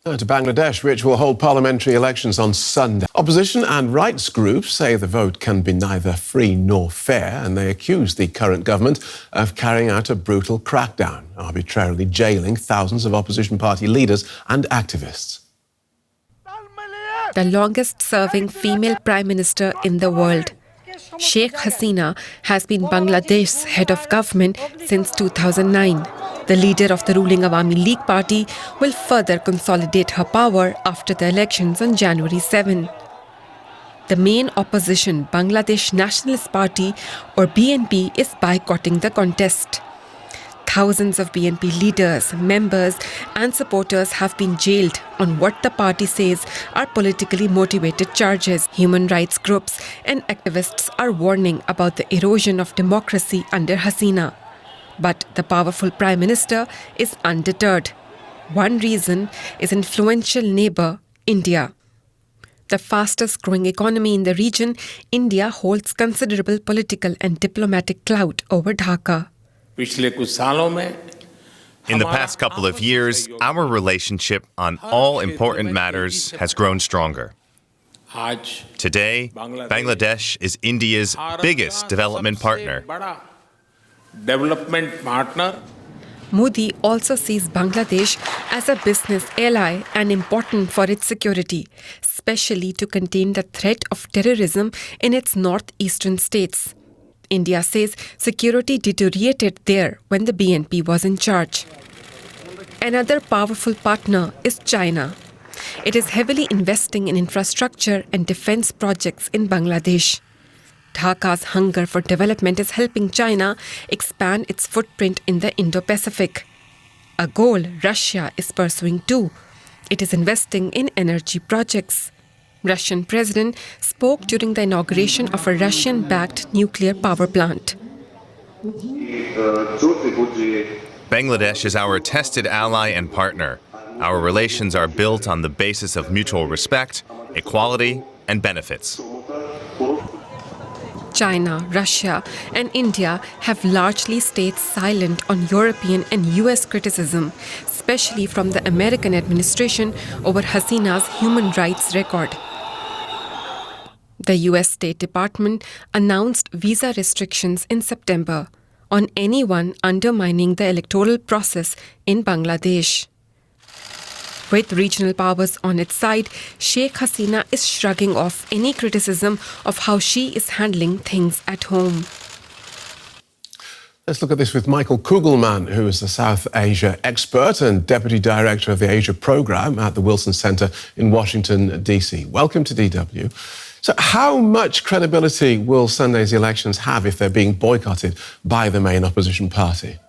To Bangladesh, which will hold parliamentary elections on Sunday. Opposition and rights groups say the vote can be neither free nor fair, and they accuse the current government of carrying out a brutal crackdown, arbitrarily jailing thousands of opposition party leaders and activists. The longest-serving female prime minister in the world, Sheikh Hasina, has been Bangladesh's head of government since 2009. The leader of the ruling Awami League party will further consolidate her power after the elections on January 7. The main opposition, Bangladesh Nationalist Party or BNP, is boycotting the contest. Thousands of BNP leaders, members and supporters have been jailed on what the party says are politically motivated charges. Human rights groups and activists are warning about the erosion of democracy under Hasina. But the powerful Prime Minister is undeterred. One reason is influential neighbour, India. The fastest growing economy in the region, India holds considerable political and diplomatic clout over Dhaka. In the past couple of years, our relationship on all important matters has grown stronger. Today, Bangladesh is India's biggest development partner. Modi also sees Bangladesh as a business ally and important for its security, especially to contain the threat of terrorism in its northeastern states. India says security deteriorated there when the BNP was in charge. Another powerful partner is China. It is heavily investing in infrastructure and defense projects in Bangladesh. Dhaka's hunger for development is helping China expand its footprint in the Indo-Pacific. A goal Russia is pursuing too. It is investing in energy projects. Russian president spoke during the inauguration of a Russian-backed nuclear power plant. Bangladesh is our tested ally and partner. Our relations are built on the basis of mutual respect, equality, and benefits. China, Russia, and India have largely stayed silent on European and US criticism, especially from the American administration over Hasina's human rights record. The US State Department announced visa restrictions in September on anyone undermining the electoral process in Bangladesh. With regional powers on its side, Sheikh Hasina is shrugging off any criticism of how she is handling things at home. Let's look at this with Michael Kugelman, who is the South Asia expert and Deputy Director of the Asia Programme at the Wilson Center in Washington, D.C. Welcome to DW. So how much credibility will Sunday's elections have if they're being boycotted by the main opposition party?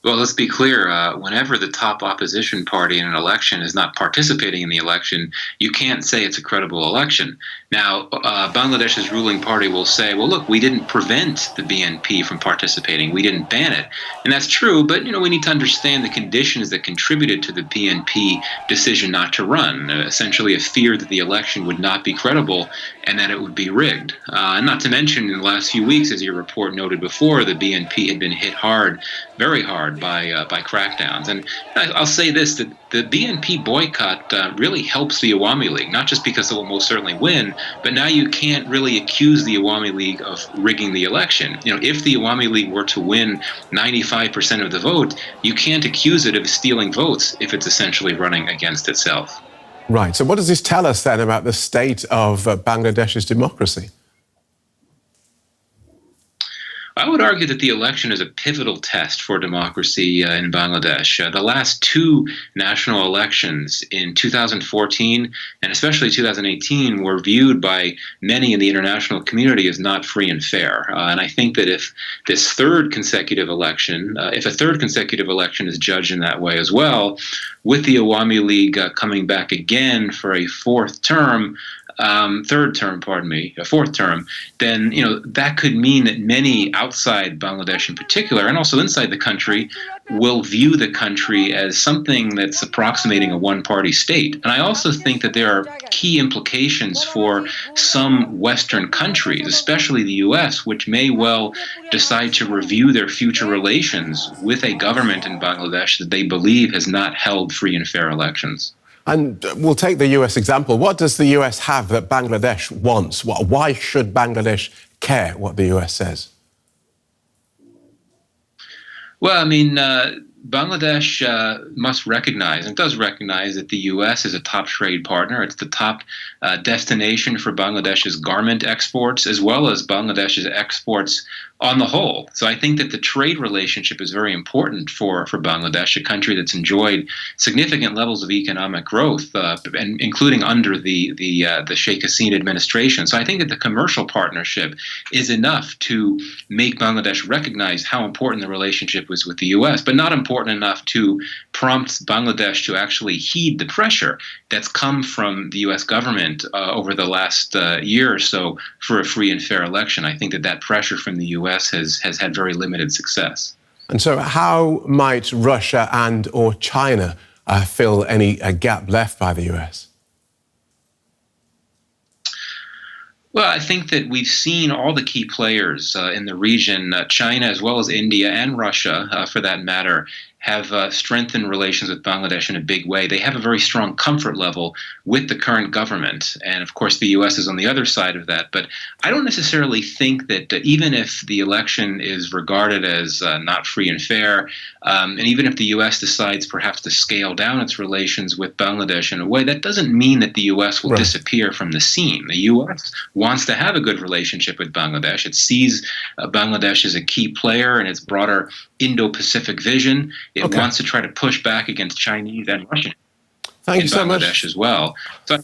Well, let's be clear. Whenever the top opposition party in an election is not participating in the election, you can't say it's a credible election. Now, Bangladesh's ruling party will say, well, look, we didn't prevent the BNP from participating. We didn't ban it. And that's true, but, we need to understand the conditions that contributed to the BNP decision not to run. Essentially a fear that the election would not be credible and that it would be rigged. And not to mention, in the last few weeks, as your report noted before, the BNP had been hit hard, very hard, by crackdowns. And I'll say this, that the BNP boycott really helps the Awami League, not just because it will most certainly win, but now you can't really accuse the Awami League of rigging the election. If the Awami League were to win 95% of the vote, you can't accuse it of stealing votes if it's essentially running against itself. Right. So what does this tell us then about the state of Bangladesh's democracy? I would argue that the election is a pivotal test for democracy in Bangladesh. The last two national elections in 2014 and especially 2018 were viewed by many in the international community as not free and fair. And I think that if this third consecutive election, if a third consecutive election is judged in that way as well, with the Awami League coming back again for a fourth term, fourth term, then that could mean that many outside Bangladesh in particular, and also inside the country, will view the country as something that's approximating a one-party state. And I also think that there are key implications for some Western countries, especially the U.S., which may well decide to review their future relations with a government in Bangladesh that they believe has not held free and fair elections. And we'll take the US example. What does the US have that Bangladesh wants? Why should Bangladesh care what the US says? Well, I mean, Bangladesh must recognize, and does recognize, that the U.S. is a top trade partner. It's the top destination for Bangladesh's garment exports, as well as Bangladesh's exports on the whole. So I think that the trade relationship is very important for Bangladesh, a country that's enjoyed significant levels of economic growth, and including under the Sheikh Hasina administration. So I think that the commercial partnership is enough to make Bangladesh recognize how important the relationship was with the U.S., but not important enough to prompt Bangladesh to actually heed the pressure that's come from the U.S. government over the last year or so for a free and fair election. I think that pressure from the U.S. has had very limited success. And so how might Russia and or China fill any gap left by the US? Well, I think that we've seen all the key players in the region, China as well as India and Russia, for that matter, have strengthened relations with Bangladesh in a big way. They have a very strong comfort level with the current government. And of course, the U.S. is on the other side of that. But I don't necessarily think that even if the election is regarded as not free and fair, and even if the U.S. decides perhaps to scale down its relations with Bangladesh in a way, that doesn't mean that the U.S. will disappear from the scene. The U.S. wants to have a good relationship with Bangladesh. It sees Bangladesh as a key player in its broader Indo-Pacific vision. It wants to try to push back against Chinese and Russian Thank you so Bangladesh much. as well. So,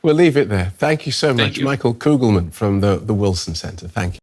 We'll leave it there. Thank you so much. you. Michael Kugelman from the Wilson Center. Thank you.